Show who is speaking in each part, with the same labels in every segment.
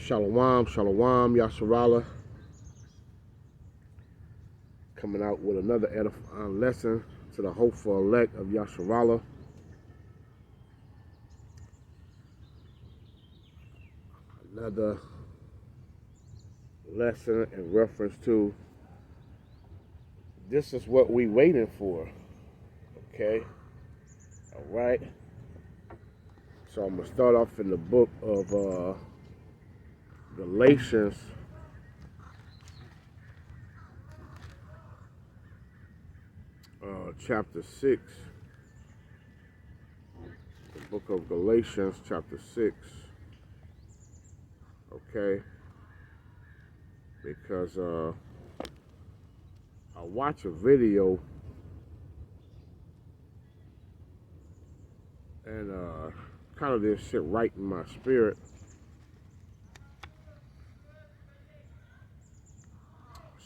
Speaker 1: Shalom, shalom, Yasharala. Coming out with another edifying lesson to the hopeful elect of Yasharala. Another lesson in reference to this is what we waiting for. Okay? Alright. So I'm going to start off in the book of Galatians. Chapter 6. The book of Galatians, chapter 6. Okay? Because I watch a video and kind of this shit right in my spirit.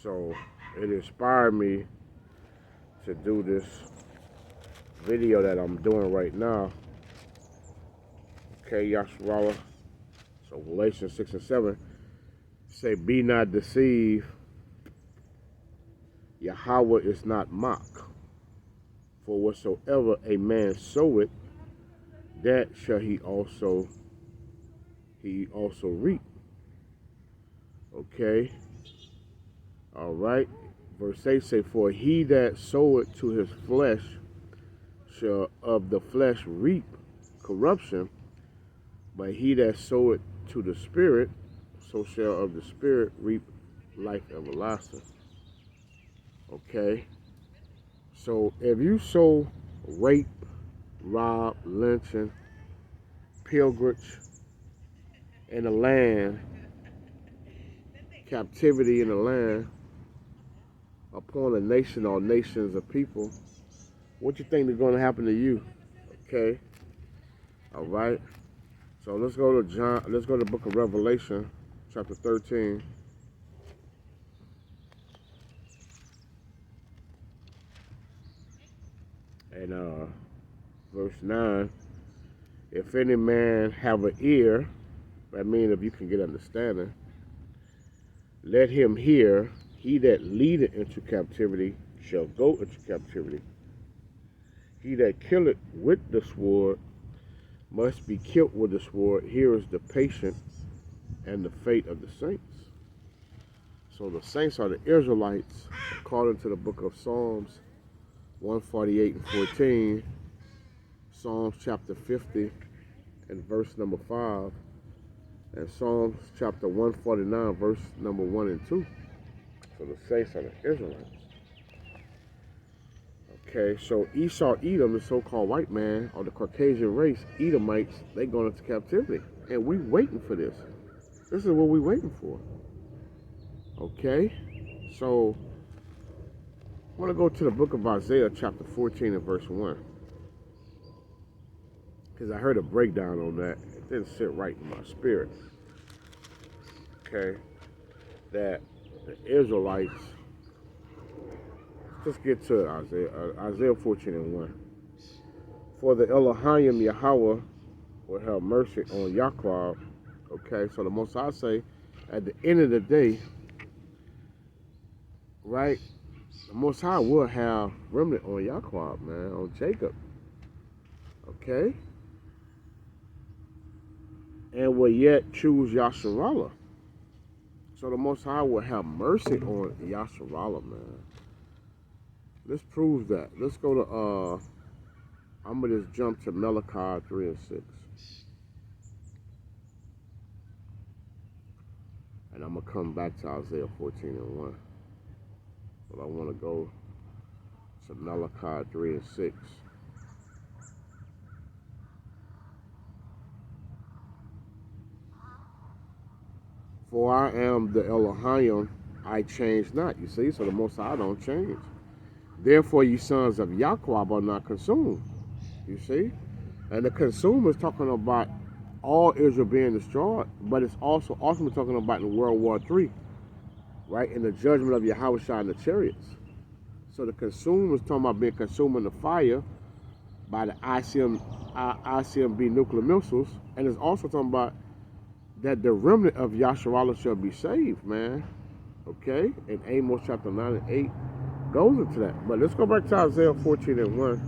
Speaker 1: So it inspired me to do this video that I'm doing right now. Okay, Yasharala. So Galatians 6 and 7 say, be not deceived, Yahweh is not mocked. For whatsoever a man soweth, that shall he also reap. Okay. All right. Verse 8 say, for he that soweth to his flesh shall of the flesh reap corruption, but he that soweth to the Spirit, so shall of the Spirit reap life everlasting. Okay? So if you sow rape, rob, lynching, pillage in the land, captivity in the land, upon a nation or nations of people, what you think is going to happen to you? Okay? All right? So let's go to the book of Revelation, chapter 13. And verse 9. If any man have an ear, that means if you can get understanding, let him hear. He that leadeth into captivity shall go into captivity. He that killeth with the sword must be killed with the sword. Here is the patience and the fate of the saints. So the saints are the Israelites, according to the book of Psalms 148 and 14, Psalms chapter 50 and verse number 5, and Psalms chapter 149, verse number 1 and 2. So the saints are the Israelites. Okay, so Esau, Edom, the so-called white man, or the Caucasian race, Edomites, they going into captivity. And we waiting for this. This is what we waiting for. Okay? So, I want to go to the book of Isaiah, chapter 14 and verse 1. Because I heard a breakdown on that. It didn't sit right in my spirit. Okay? That the Israelites, let's get to Isaiah 14 and 1. For the Elohim Yahweh will have mercy on Yaakov. Okay, so the Most High say, at the end of the day, right, the Most High will have remnant on Yaakov, man, on Jacob. Okay? And will yet choose Yasharala. So the Most High will have mercy on Yasharala, man. Let's prove that. Let's go to, I'm going to just jump to Malachi 3 and 6. And I'm going to come back to Isaiah 14 and 1. But I want to go to Malachi 3 and 6. For I am the Elohim, I change not. You see, so the Most High don't change. Therefore, you sons of Yaakov are not consumed. You see? And the consumed is talking about all Israel being destroyed, but it's also ultimately talking about in World War III, right? In the judgment of Yahushua and the chariots. So the consumed is talking about being consumed in the fire by the ICBM nuclear missiles, and it's also talking about that the remnant of Yasharallah shall be saved, man. Okay? And Amos chapter 9 and 8 goes into that. But let's go back to Isaiah 14 and 1.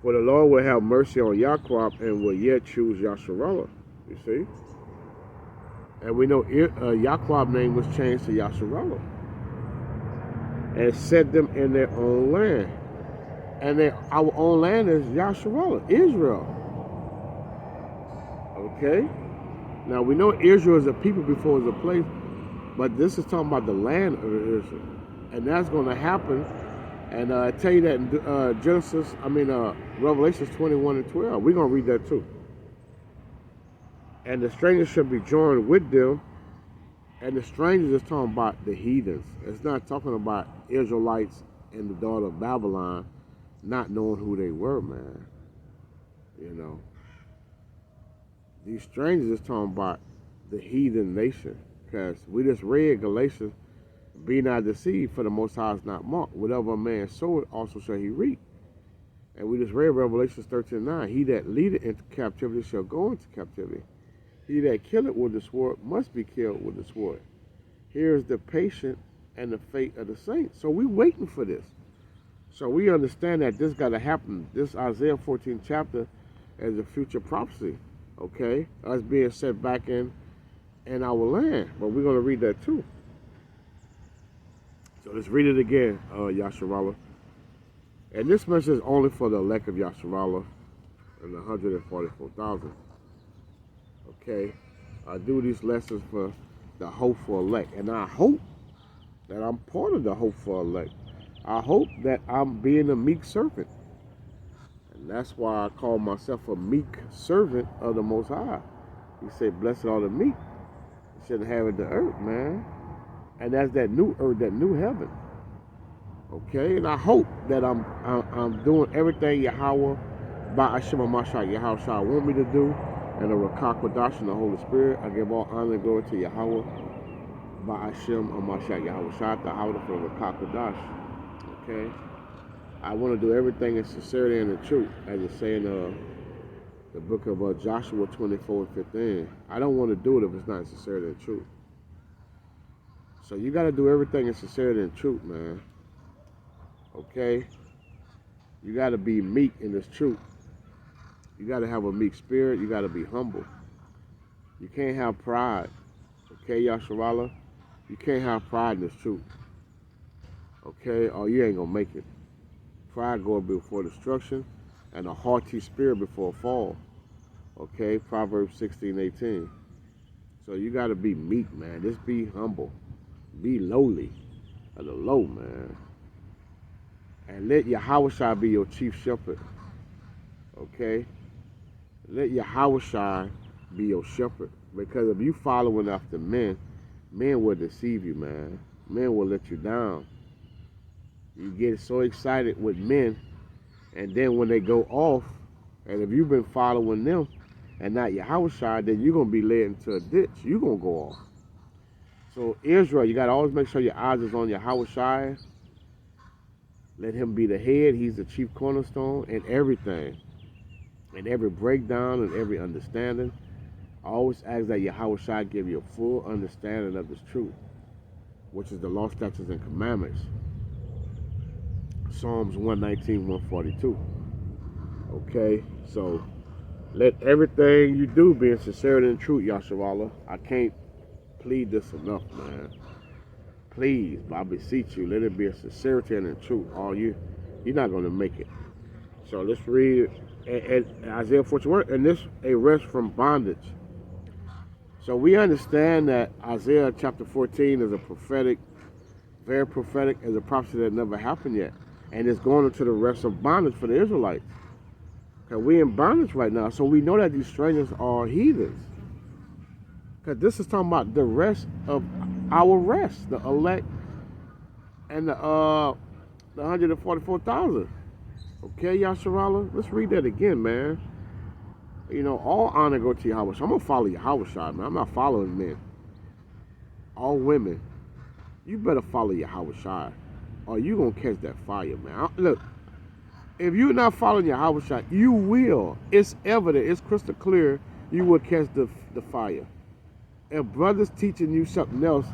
Speaker 1: For the Lord will have mercy on Yaqub and will yet choose Yasharallah. You see? And we know Yaqub's name was changed to Yasharallah. And set them in their own land. And our own land is Yasharallah, Israel. Okay? Now we know Israel is a people before it's a place, but this is talking about the land of Israel. And that's going to happen. And I tell you that in Revelations 21 and 12. We're going to read that too. And the strangers shall be joined with them. And the strangers is talking about the heathens. It's not talking about Israelites and the daughter of Babylon not knowing who they were, man. You know. These strangers is talking about the heathen nation. Because we just read Galatians, be not deceived, for the Most High is not mocked. Whatever a man soweth, also shall he reap. And we just read Revelations 13:9. He that leadeth into captivity shall go into captivity. He that killeth with the sword must be killed with the sword. Here is the patience and the fate of the saints. So we waiting for this. So we understand that this got to happen. This Isaiah 14 chapter is a future prophecy. Okay? Us being set back in our land. But we're going to read that too. So let's read it again, Yasharallah. And this message is only for the elect of Yasharallah and the 144,000. Okay? I do these lessons for the hopeful elect. And I hope that I'm part of the hopeful elect. I hope that I'm being a meek servant. And that's why I call myself a meek servant of the Most High. He said, blessed are the meek. You shouldn't have it the earth, man. And that's that new earth, that new heaven. Okay? And I hope that I'm doing everything Yahweh, by Hashem HaMashiach, Yahweh want me to do. And the Rakah Kodash and the Holy Spirit. I give all honor and glory to Yahweh, by Hashem HaMashiach, Yahweh Shah, the Howdah for the Rakah Kodash. Okay? I want to do everything in sincerity and in truth, as it say in the book of Joshua 24 and 15. I don't want to do it if it's not in sincerity and truth. So you got to do everything in sincerity and truth, man. Okay? You got to be meek in this truth. You got to have a meek spirit. You got to be humble. You can't have pride. Okay, Yasharallah? You can't have pride in this truth. Okay? Or you ain't going to make it. Pride going before destruction, and a haughty spirit before a fall. Okay? Proverbs 16:18. So you got to be meek, man. Just be humble. Be lowly. Of the low, man. And let Yahweh be your chief shepherd. Okay? Let Yahweh be your shepherd. Because if you following after men, men will deceive you, man. Men will let you down. You get so excited with men, and then when they go off, and if you've been following them, and not Yahweh, then you're going to be led into a ditch. You're going to go off. So Israel, you got to always make sure your eyes is on Yahweh. Let him be the head. He's the chief cornerstone in everything. In every breakdown and every understanding. I always ask that Yahweh give you a full understanding of this truth, which is the law, statutes, and commandments. Psalms 119, 142. Okay, so let everything you do be in sincerity and truth, Yasharallah. I can't plead this enough, man. Please, I beseech you, let it be in sincerity and in truth. You're not going to make it. So let's read Isaiah 41, and this a rest from bondage. So we understand that Isaiah chapter 14 is a prophetic, very prophetic, is a prophecy that never happened yet. And it's going into the rest of bondage for the Israelites. Because we're in bondage right now. So we know that these strangers are heathens. Because this is talking about the rest of our rest. The elect and the 144,000. Okay, Yasharallah? Let's read that again, man. You know, all honor go to Yahweh. I'm going to follow Yahweh, man. I'm not following men. All women, you better follow Yahweh, or you going to catch that fire, man. Look, if you're not following Yahweh, you will. It's evident. It's crystal clear you will catch the fire. If brothers teaching you something else,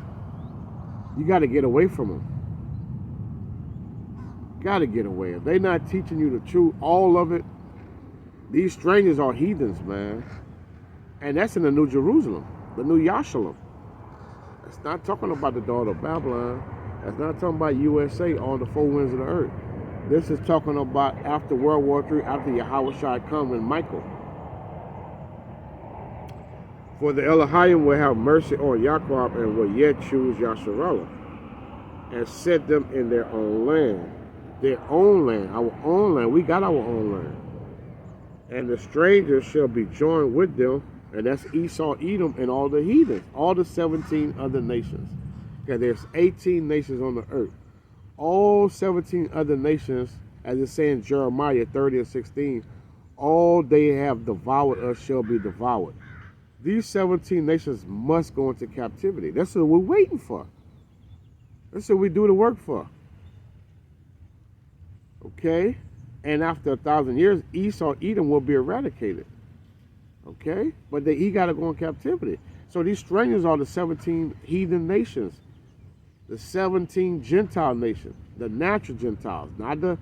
Speaker 1: you got to get away from them. Got to get away. If they not teaching you the truth, all of it, these strangers are heathens, man. And that's in the New Jerusalem, the New Yashalom. It's not talking about the daughter of Babylon. It's not talking about USA on the four winds of the earth. This is talking about after World War III, after Yahushua come and Michael. For the Elohim will have mercy on Yaakov and will yet choose Yasharallah and set them in their own land. Their own land, our own land. We got our own land. And the strangers shall be joined with them, and that's Esau, Edom, and all the heathens, all the 17 other nations. Okay, there's 18 nations on the earth. All 17 other nations, as it says in Jeremiah 30 and 16, all they have devoured us shall be devoured. These 17 nations must go into captivity. That's what we're waiting for. That's what we do the work for. Okay? And after 1,000 years, Esau, Edom will be eradicated. Okay? But he got to go in captivity. So these strangers are the 17 heathen nations. The 17 Gentile nations. The natural Gentiles. Not the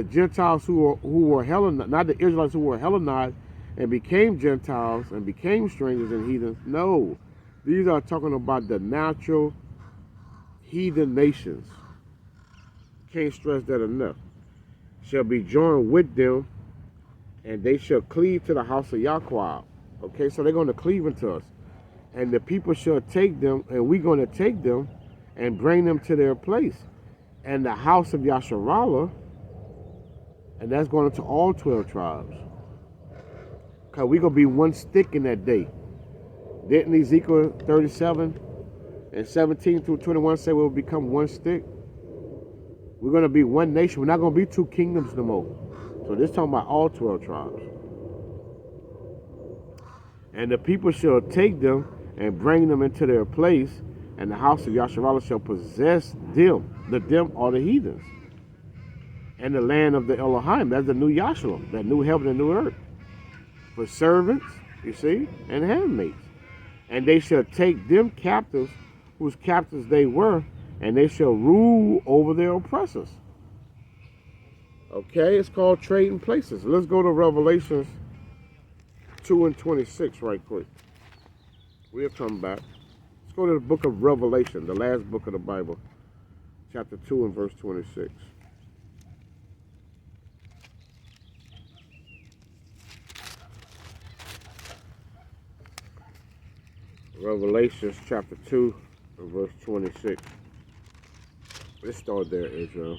Speaker 1: Gentiles who were Hellenized. Not the Israelites who were Hellenized and became Gentiles and became strangers and heathens. No. These are talking about the natural heathen nations. Can't stress that enough. Shall be joined with them, and they shall cleave to the house of Yahweh. Okay, so they're going to cleave into us. And the people shall take them, and we're going to take them and bring them to their place. And the house of Yasharallah, and that's going into all 12 tribes. Because we're going to be one stick in that day. Didn't Ezekiel 37 and 17 through 21 say we'll become one stick? We're going to be one nation. We're not going to be two kingdoms no more. So this is talking about all 12 tribes. And the people shall take them and bring them into their place, and the house of Yasharallah shall possess them. The them are the heathens. And the land of the Elohim, that's the new Yashalom, that new heaven and new earth. For servants, you see, and handmaids. And they shall take them captives, whose captives they were, and they shall rule over their oppressors. Okay, it's called trading places. Let's go to Revelations 2 and 26 right quick. We'll come back. Let's go to the book of Revelation, the last book of the Bible, chapter 2 and verse 26. Revelations chapter 2 and verse 26. Let's start there, Israel.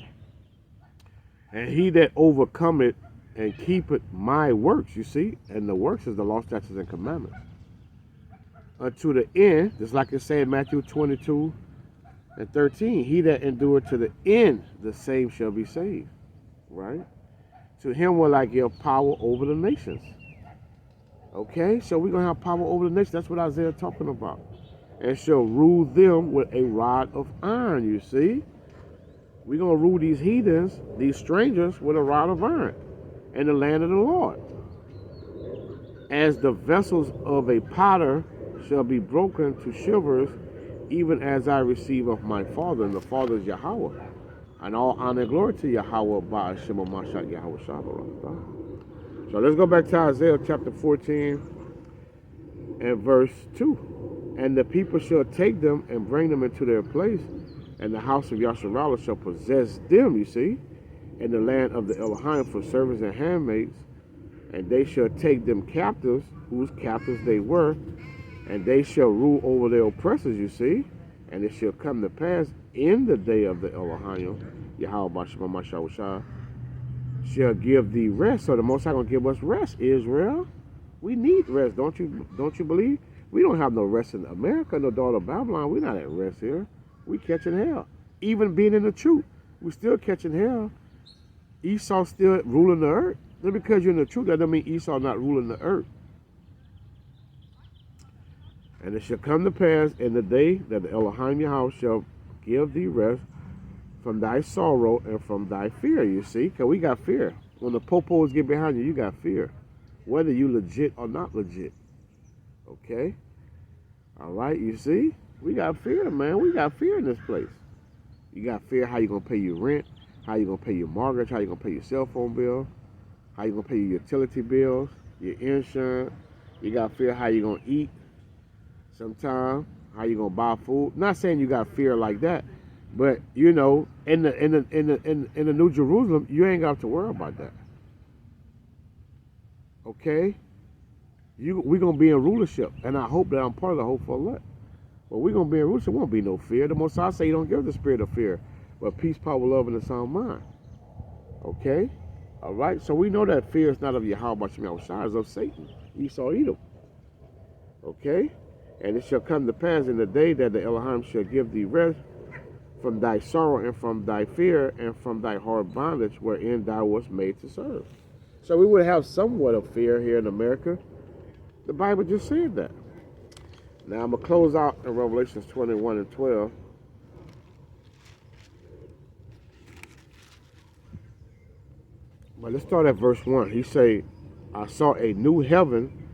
Speaker 1: And he that overcometh and keepeth my works, you see, and the works is the law, statutes, and commandments, unto the end, just like it said in Matthew 22 and 13, he that endureth to the end, the same shall be saved. Right? To him will I give power over the nations. Okay, so we're going to have power over the nations. That's what Isaiah is talking about. And shall rule them with a rod of iron, you see. We're going to rule these heathens, these strangers, with a rod of iron in the land of the Lord. As the vessels of a potter shall be broken to shivers, even as I receive of my Father, and the Father is Yahweh. And all honor and glory to Yahweh by Hashem Mashiach Yahweh Shabbat. So let's go back to Isaiah chapter 14 and verse 2. And the people shall take them and bring them into their place, and the house of Yasharallah shall possess them, you see, in the land of the Elohim for servants and handmaids, and they shall take them captives, whose captives they were, and they shall rule over their oppressors, you see, and it shall come to pass in the day of the Elohim, Yahweh Bashma Mashawashah, shall give thee rest. So the Most High gonna give us rest, Israel. We need rest, don't you believe? We don't have no rest in America, no daughter of Babylon. We're not at rest here. We catching hell. Even being in the truth, we still catching hell. Esau still ruling the earth. Just because you're in the truth, that doesn't mean Esau not ruling the earth. And it shall come to pass in the day that the Elohim Yahweh shall give thee rest from thy sorrow and from thy fear, you see. Because we got fear. When the popos get behind you, you got fear. Whether you legit or not legit. Okay? All right, you see? We got fear, man. We got fear in this place. You got fear how you going to pay your rent, how you going to pay your mortgage, how you going to pay your cell phone bill, how you going to pay your utility bills, your insurance. You got fear how you going to eat sometime, how you going to buy food. Not saying you got fear like that, but you know, in the New Jerusalem, you ain't got to worry about that. Okay? We're going to be in rulership, and I hope that I'm part of the hope for elect. But we're going to be in rulership. There won't be no fear. The Most High say you don't give the spirit of fear, but peace, power, love, and a sound mind. Okay? All right? So we know that fear is not of Yahweh Shemel Shai, it's of Satan, Esau, Edom. Okay? And it shall come to pass in the day that the Elohim shall give thee rest from thy sorrow and from thy fear and from thy hard bondage wherein thou wast made to serve. So we would have somewhat of fear here in America. The Bible just said that. Now I'm going to close out in Revelations 21 and 12. But let's start at verse 1. He say, I saw a new heaven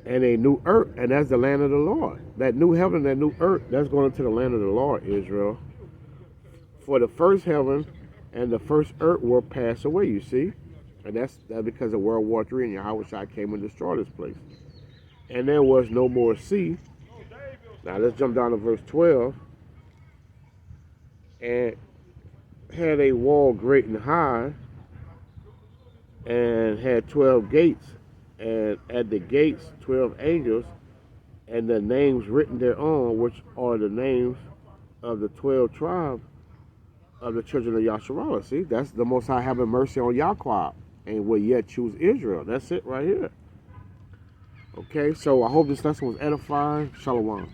Speaker 1: and a new earth, and that's the land of the Lord. That new heaven and that new earth, that's going into the land of the Lord, Israel. For the first heaven and the first earth will pass away, you see. And that's because of World War III, and Yahweh Shai came and destroyed this place. And there was no more sea. Now let's jump down to verse 12. And had a wall great and high, and had 12 gates, and at the gates 12 angels, and the names written thereon, which are the names of the 12 tribes of the children of Yasharallah. See, that's the Most High having mercy on Yahweh, and will yet choose Israel. That's it right here. Okay, so I hope this lesson was edifying. Shalom.